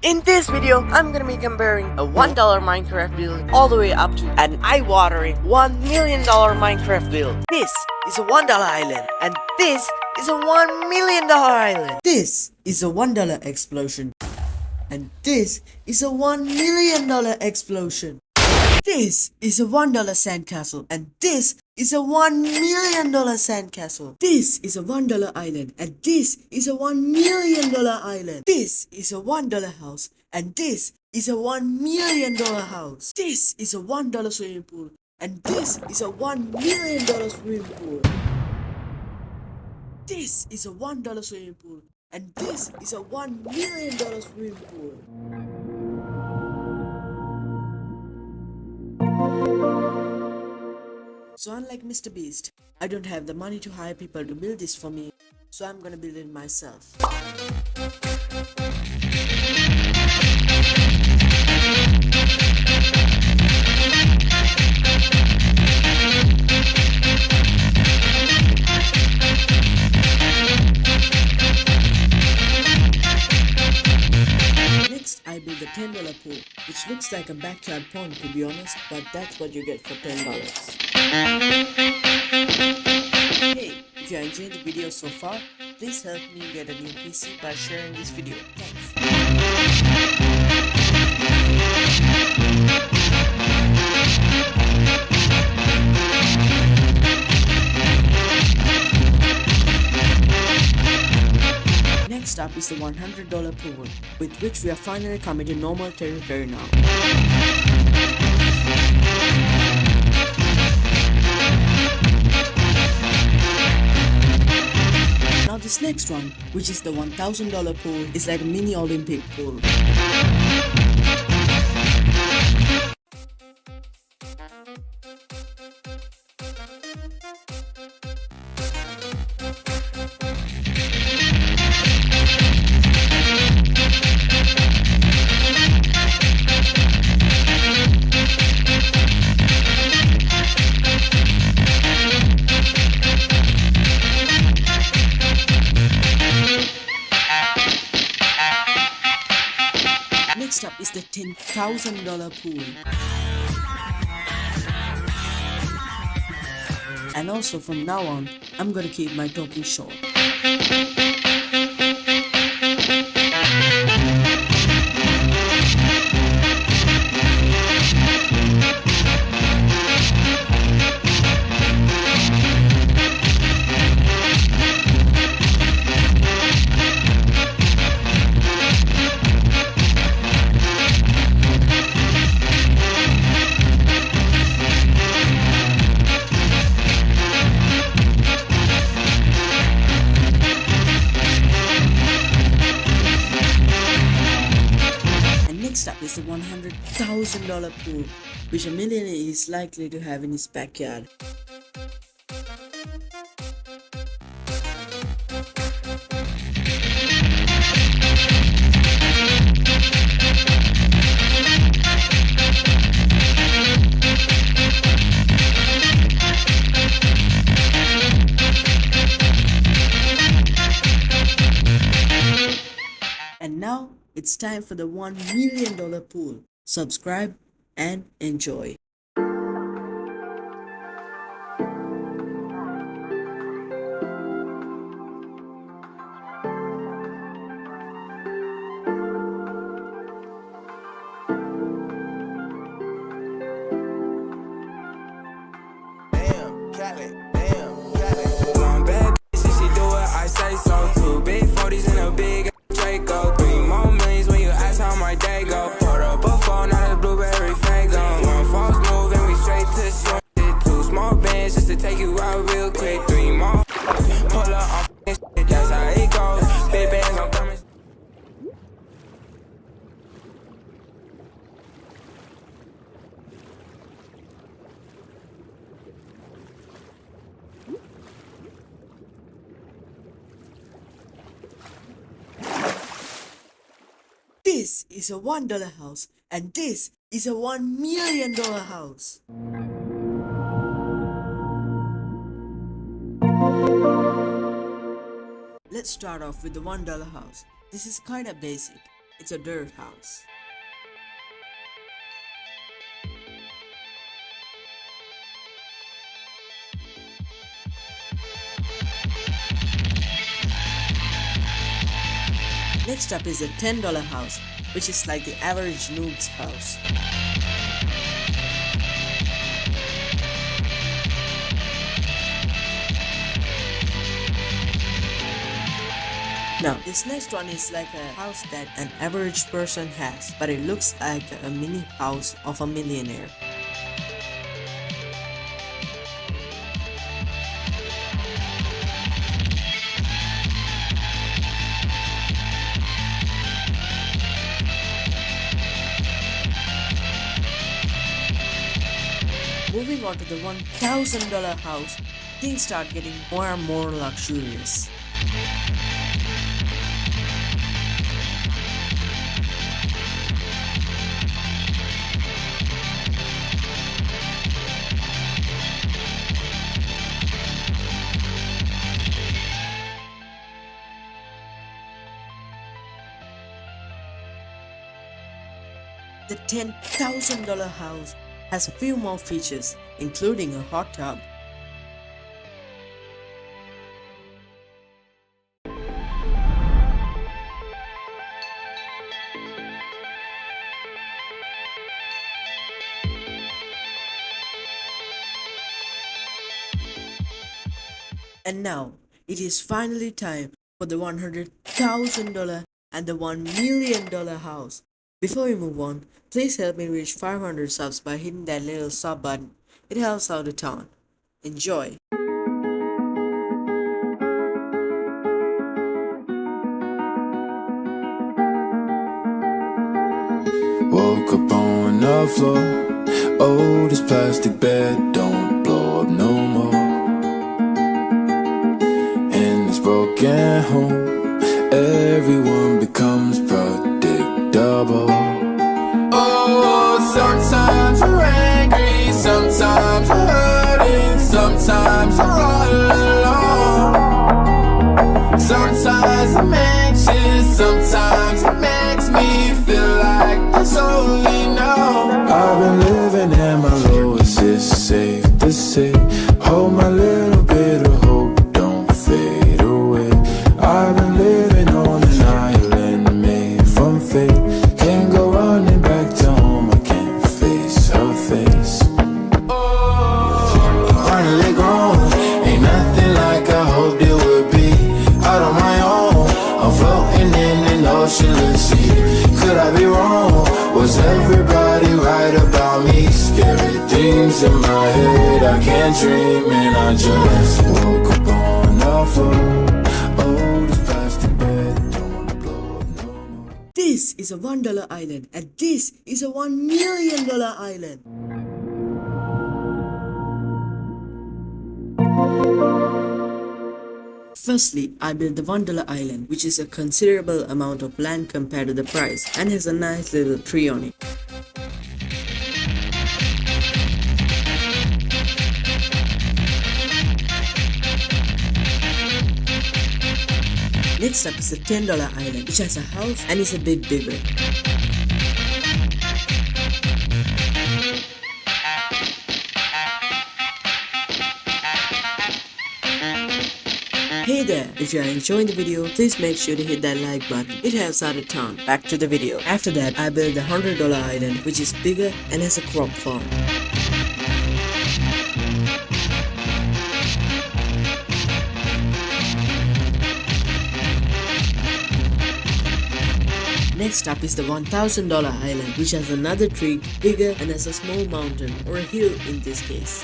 In this video, I'm gonna be comparing a $1 Minecraft build all the way up to an eye-watering $1 million Minecraft build. This is a $1 island, and this is a $1 million island. This is a $1 explosion. And this is a $1 million explosion. This is a $1 sandcastle, and this is a $1 million sandcastle. This is a $1 island, and this is a $1 million island. This is a $1 house, and this is a $1 million house. This is a $1 swimming pool, and this is a $1 million swimming pool. This is a $1 swimming pool, and this is a $1 million swimming pool. So unlike Mr. Beast, I don't have the money to hire people to build this for me, so I'm gonna build it myself. Next, I build a $10 pool, which looks like a backyard pond to be honest, but that's what you get for $10. Hey, if you are enjoying the video so far, please help me get a new PC by sharing this video. Thanks. Next up is the $100 pool, with which we are finally coming to normal territory now. Now this next one, which is the $1,000 pool, is like a mini Olympic pool. Next up is the $10,000 pool. And also from now on, I'm gonna keep my talking short. Next up is the $100,000 pool, which a millionaire is likely to have in his backyard. And now it's time for the $1 million pool. Subscribe and enjoy. Damn, Cali, damn, Cali. One bad bitch, if she do it, I say so. Two big 40s and a big Draco. 3 more millions when you ask how my day go. Put up a phone, not a blueberry fango. One false move and we straight to short shit. 2 small bands just to take you out real quick. 3 more pull up on f***ing shit, that's how it goes. Big bands, I'm coming. This is a $1 house, and this is a $1 million house. Let's start off with the $1 house. This is kinda basic. It's a dirt house. Next up is a $10 house, which is like the average noob's house. Now, this next one is like a house that an average person has, but it looks like a mini house of a millionaire. Moving on to the $1,000 house, things start getting more and more luxurious. The $10,000 house has a few more features, including a hot tub, and now it is finally time for the $100,000 and the $1 million house. Before we move on, please help me reach 500 subs by hitting that little sub button. It helps out a ton. Enjoy! Woke up on the floor. Oh, this plastic bed don't blow up no more. In this broken home, everyone becomes predictable. Oh, sometimes you're angry, sometimes you're hurting, sometimes you're all alone. Sometimes I'm anxious, sometimes it makes me feel like there's only no. I've been living in my lowest, it's safe to say. Hold my little bit of hope, don't fade away. I've been living on an island made from fate. Can't go running back to home, I can't face her face. Oh, finally grown, ain't nothing like I hoped it would be. Out on my own, I'm floating in an oceanless sea. Could I be wrong? Was everybody right about me? Scary things in my head, I can't dream and I just woke up on the floor. Oh, this plastic bed don't blow up no more. This is a $1 island, and this is a $1 million island. Firstly, I built the $1 island, which is a considerable amount of land compared to the price, and has a nice little tree on it. Next up is the $10 island, which has a house and is a bit bigger. Hey there, if you are enjoying the video, please make sure to hit that like button. It helps out a ton. Back to the video. After that, I built the $100 island, which is bigger and has a crop farm. Next up is the $1,000 island, which has another tree, bigger, and has a small mountain, or a hill in this case.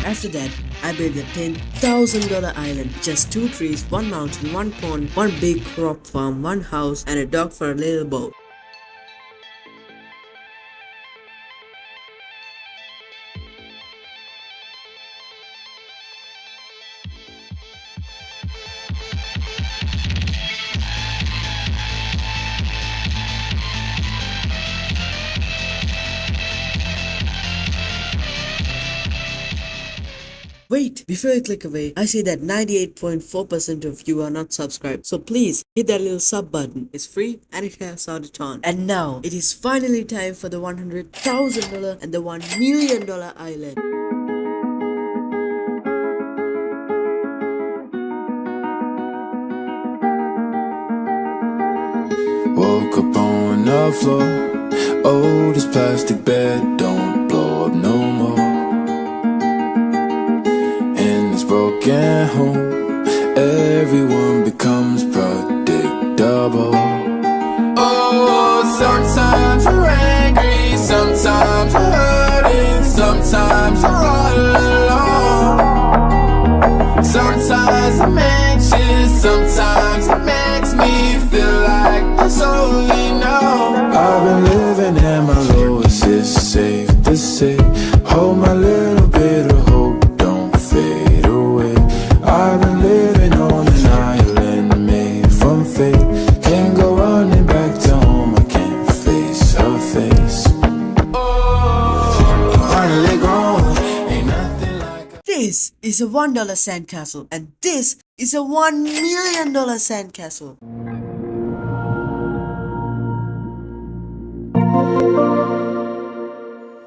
After that, I built the $10,000 island, which has 2 trees, 1 mountain, 1 pond, 1 big crop farm, 1 house, and a dock for a little boat. Wait, before you click away, I see that 98.4% of you are not subscribed. So please hit that little sub button. It's free and it helps out a ton. And now it is finally time for the $100,000 and the $1 million island. Woke up on the floor. Oh, this plastic bed don't blow up no more. In this broken home, everyone becomes predictable. Oh, sometimes we're angry, sometimes we're hurting, sometimes we're all alone. Sometimes I'm anxious, sometimes it makes me feel like there's only no. I've been living at my lowest, it's safe to say. Hold my little bit of hope, don't fade away. I've been living on an island made from fate. Can't go running back to home, I can't face her face. Oh, finally grown, ain't nothing like. This is a $1 sandcastle and this is a $1 million sandcastle.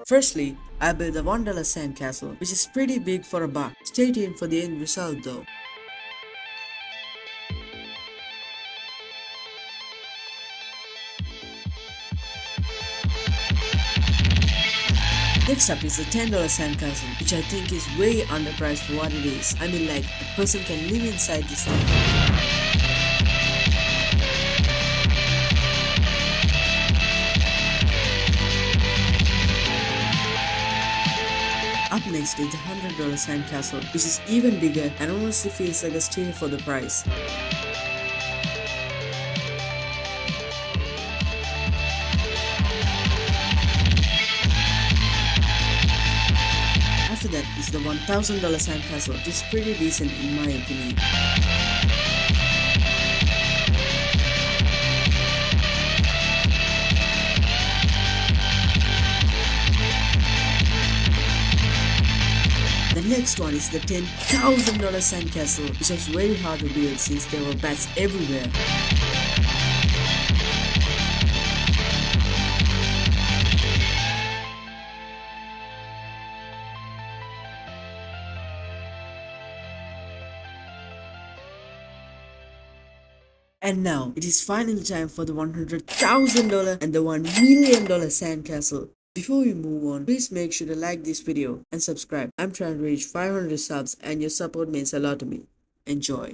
Firstly, I built a $1 sandcastle, which is pretty big for a buck. Stay tuned for the end result though. Next up is the $10 sandcastle, which I think is way underpriced for what it is. I mean, like, a person can live inside this thing. Up next is the $100 sandcastle, which is even bigger and honestly feels like a steal for the price. After that is the $1,000 sandcastle, which is pretty decent in my opinion. The next one is the $10,000 sandcastle, which was very hard to build since there were bats everywhere. And now, it is finally time for the $100,000 and the $1 million sandcastle. Before we move on, please make sure to like this video and subscribe. I'm trying to reach 500 subs and your support means a lot to me. Enjoy.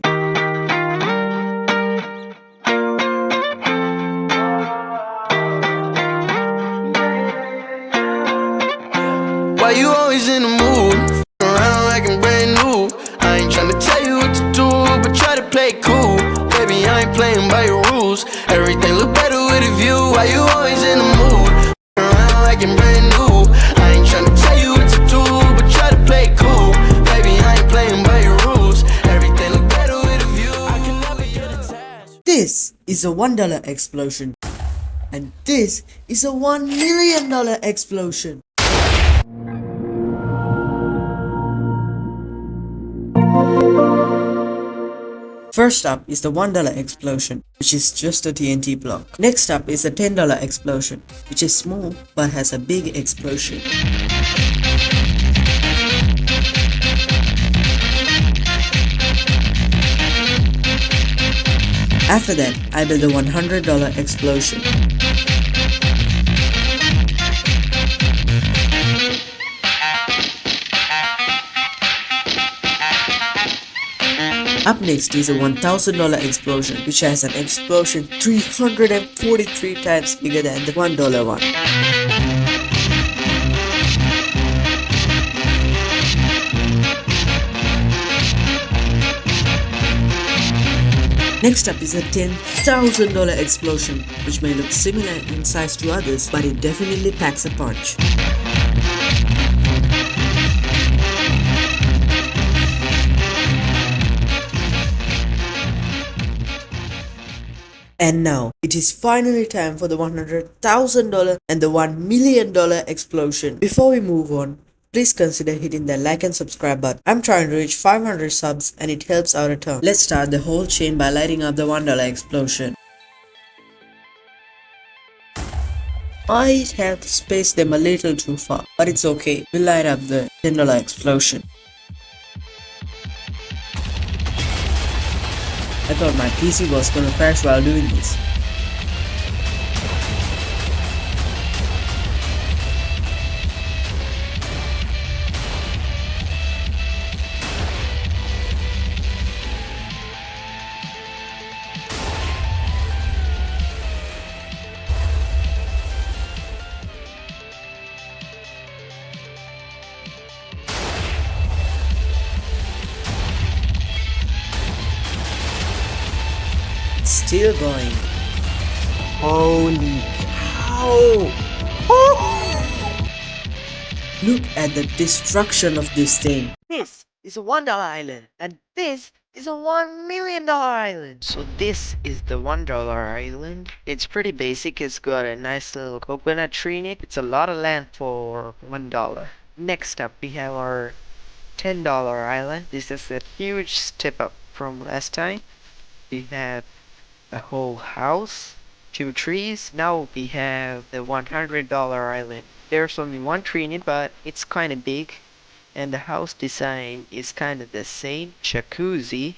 Why you always in the mood? Around like I'm brand new. I ain't tryna tell you what to do, but try to play cool. Baby, I ain't playing by your rules. Everything look better with a view. Why you always in the mood? Around like I'm brand new. I ain't tryna tell you what to do, but try to play cool. Baby, I ain't playing by your rules. Everything look better with a view. I can never get attached. This is a $1 explosion. And this is a $1 million explosion. First up is the $1 explosion, which is just a TNT block. Next up is the $10 explosion, which is small but has a big explosion. After that, I built the $100 explosion. Up next is a $1,000 explosion, which has an explosion 343 times bigger than the $1 one. Next up is a $10,000 explosion, which may look similar in size to others, but it definitely packs a punch. And now, it is finally time for the $100,000 and the $1 million explosion. Before we move on, please consider hitting the like and subscribe button. I'm trying to reach 500 subs and it helps out a ton. Let's start the whole chain by lighting up the $1 explosion. Might have spaced them a little too far, but it's okay. We'll light up the $10 explosion. I thought my PC was gonna crash while doing this. Still going. Holy cow! Oh! Look at the destruction of this thing. This is a $1 island, and this is a $1 million island. So this is the $1 island. It's pretty basic. It's got a nice little coconut tree in it. It's a lot of land for $1. Next up, we have our $10 island. This is a huge step up from last time. We have a whole house, 2 trees. Now we have the $100 island. There's only 1 tree in it, but it's kind of big, and the house design is kind of the same. Jacuzzi.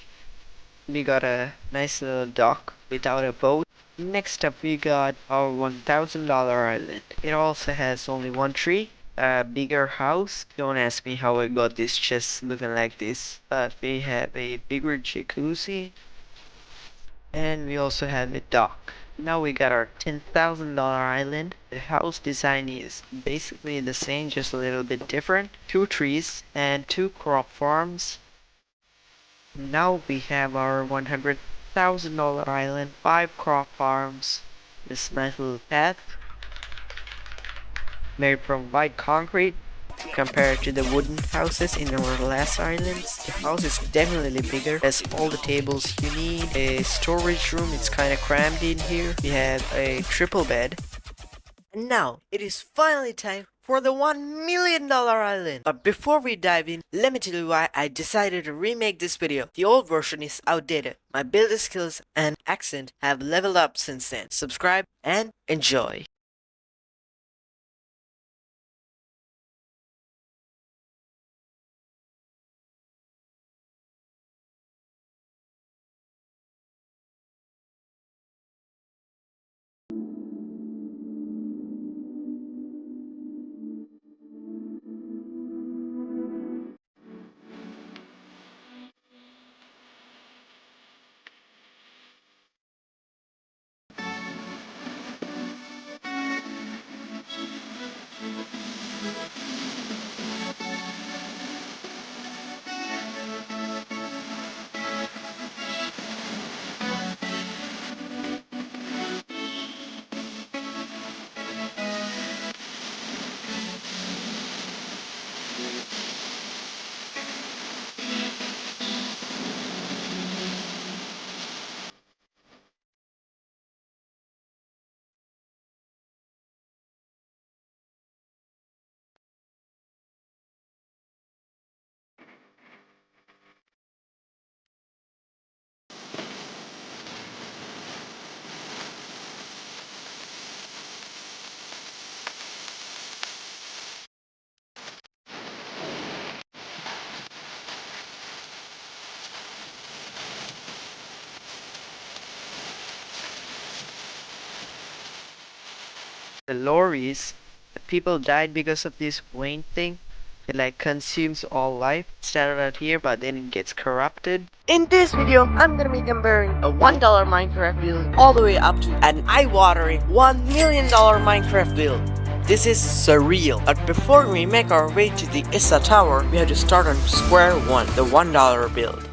We got a nice little dock without a boat. Next up, we got our $1,000 island. It also has only 1 tree, a bigger house. Don't ask me how I got this just looking like this, but we have a bigger jacuzzi. And we also have a dock. Now we got our $10,000 island. The house design is basically the same, just a little bit different. 2 trees and 2 crop farms. Now we have our $100,000 island. 5 crop farms. This nice little path made from white concrete. Compared to the wooden houses in our last islands, the house is definitely bigger. Has all the tables you need. A storage room, it's kind of crammed in here. We have a triple bed. And now, it is finally time for the $1 million island. But before we dive in, let me tell you why I decided to remake this video. The old version is outdated. My building skills and accent have leveled up since then. Subscribe and enjoy. The lorries, the people died because of this Wayne thing. It like consumes all life. It started out here, but then it gets corrupted. In this video, I'm gonna be comparing a $1 Minecraft build all the way up to an eye-watering $1 million Minecraft build. This is surreal. But before we make our way to the Issa Tower, we have to start on square one, the $1 build.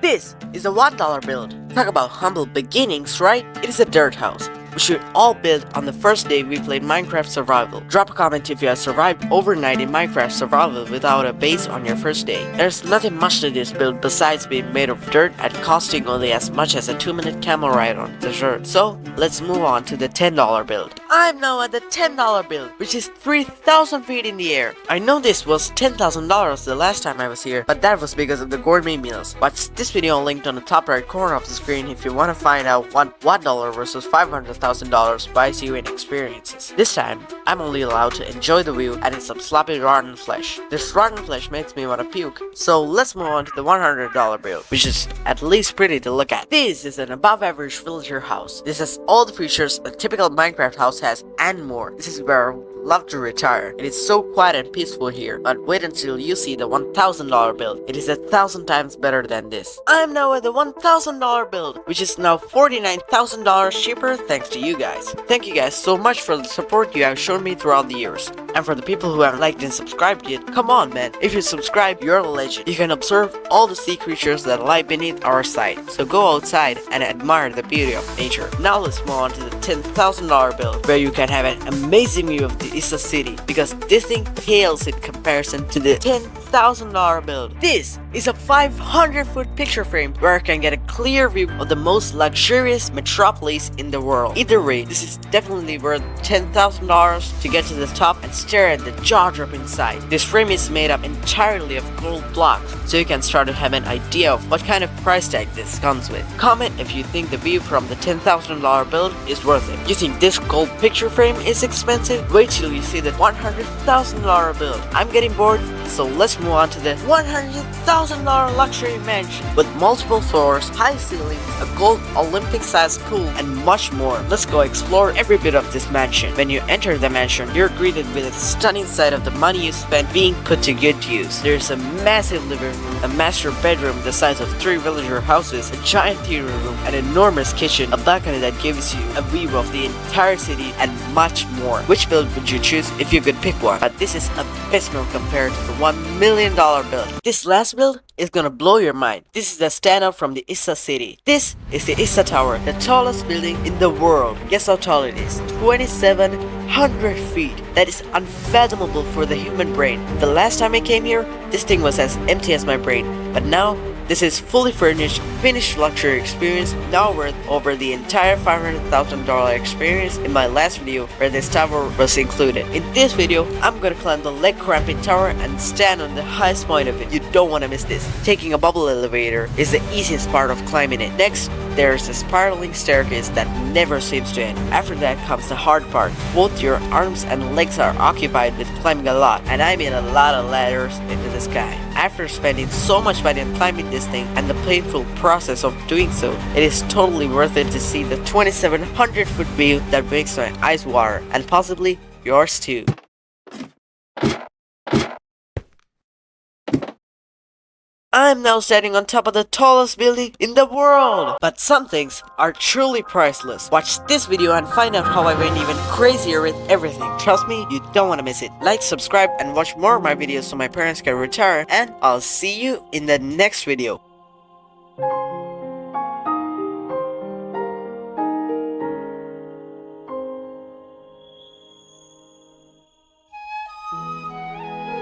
This is a $1 build. Talk about humble beginnings, right? It is a dirt house. We should all build on the first day we played Minecraft Survival. Drop a comment if you have survived overnight in Minecraft Survival without a base on your first day. There's nothing much to this build besides being made of dirt and costing only as much as a 2-minute camel ride on the dirt. So let's move on to the $10 build. I'm now at the $10 bill, which is 3,000 feet in the air. I know this was $10,000 the last time I was here, but that was because of the gourmet meals. Watch this video linked on the top right corner of the screen if you want to find out what $1 versus $500,000 buys you in experiences. This time, I'm only allowed to enjoy the view and eat some sloppy rotten flesh. This rotten flesh makes me want to puke, so let's move on to the $100 bill, which is at least pretty to look at. This is an above average villager house. This has all the features a typical Minecraft house has and more. This is where I love to retire. It is so quiet and peaceful here, but wait until you see the $1,000 bill. It is 1,000 times better than this. I'm now at the $1,000 bill, which is now $49,000 cheaper thanks to you guys. Thank you guys so much for the support you have shown me throughout the years. And for the people who haven't liked and subscribed yet, come on man, if you subscribe, you're a legend. You can observe all the sea creatures that lie beneath our sight. So go outside and admire the beauty of nature. Now let's move on to the $10,000 bill, where you can have an amazing view of the 𝗧𝗓 city, because this thing pales in comparison to the $10,000 bill. This is a 500-foot picture frame where I can get a clear view of the most luxurious metropolis in the world. Either way, this is definitely worth $10,000 to get to the top and stare at the jaw-dropping sight. This frame is made up entirely of gold blocks, so you can start to have an idea of what kind of price tag this comes with. Comment if you think the view from the $10,000 build is worth it. You think this gold picture frame is expensive? Wait till you see the $100,000 build. I'm getting bored, so let's move on to the $100,000 luxury mansion with multiple floors, high ceilings, a gold Olympic-sized pool, and much more. Let's go explore every bit of this mansion. When you enter the mansion, you're greeted with a stunning sight of the money you spent being put to good use. There's a massive living room, a master bedroom the size of 3 villager houses, a giant theater room, an enormous kitchen, a balcony that gives you a view of the entire city, and much more. Which build would you choose if you could pick one? But this is abysmal compared to the $1 million build. This last build is gonna blow your mind. This is the standout from the 𝗧𝗓 city. This is the 𝗧𝗓 Tower, the tallest building in the world. Guess how tall it is? 2,700 feet. That is unfathomable for the human brain. The last time I came here, this thing was as empty as my brain, but now this is fully furnished, finished luxury experience, now worth over the entire $500,000 experience in my last video where this tower was included. In this video, I'm gonna climb the 𝗧𝗵𝗢𝗡 tower and stand on the highest point of it. You don't wanna miss this. Taking a bubble elevator is the easiest part of climbing it. Next, there's a spiraling staircase that never seems to end. After that comes the hard part. Both your arms and legs are occupied with climbing a lot, and I mean a lot of ladders into the sky. After spending so much money on climbing this thing and the painful process of doing so, it is totally worth it to see the 2,700-foot view that makes my eyes water, and possibly yours too. I'm now standing on top of the tallest building in the world! But some things are truly priceless. Watch this video and find out how I went even crazier with everything. Trust me, you don't want to miss it. Like, subscribe, and watch more of my videos so my parents can retire, and I'll see you in the next video.